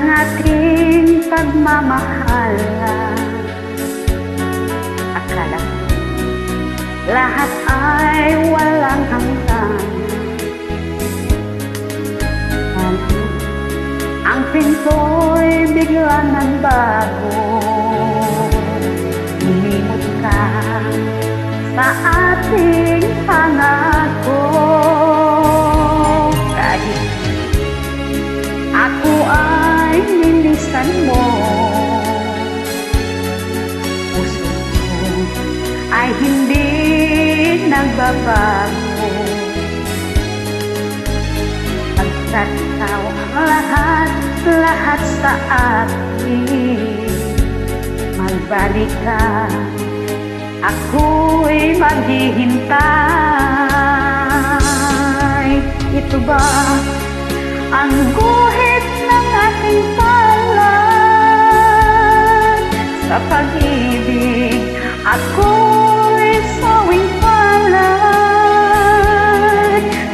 ating pagmamahalan. Akala ko lahat ay walang hanggan. Ang pinto'y bigla ng bago. Lumimot ka sa ating pangako. Kahit ako ay nilisan mo, puso ko ay hindi nagbabago. Pagkat ikaw ang lahat sa akin, magbalik ka, ako'y maghihintay. Ito ba ang guhit ng aking palad? Sa pag-ibig ako'y sawing palad.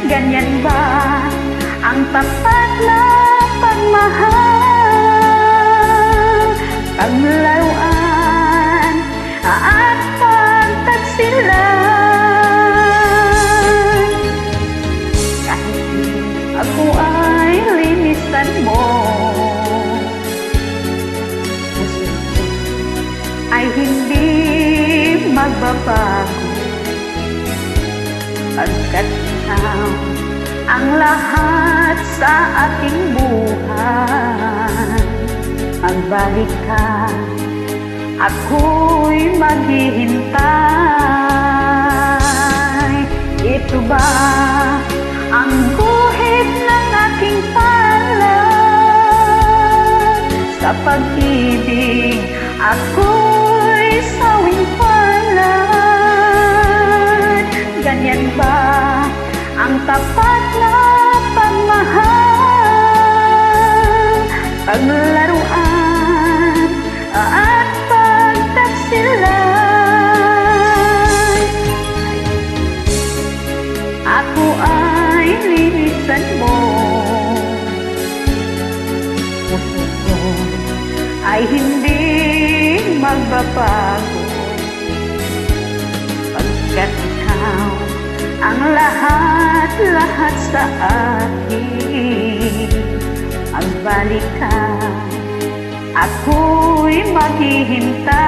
Ganyan ba ang tapat na pagmahal? Paglaruan at pagtagsilan. Kahit ako ay linisan mo, puso ko ay hindi magbabago. Pagkat ikaw ang lahat sa aking buhay, magbalik ka, ako'y maghihintay. Ito ba ang guhit ng aking palad? Sa pag-ibig ako'y sawing palad. Ganyan ba ang tapat na pagmahal? Paglaruan at pagtagsilan. Ako ay linisan mo, puso ko ay hindi magbabago. Pagkat ikaw ang lahat sa akin, magbalik ka, ako'y maghihintay.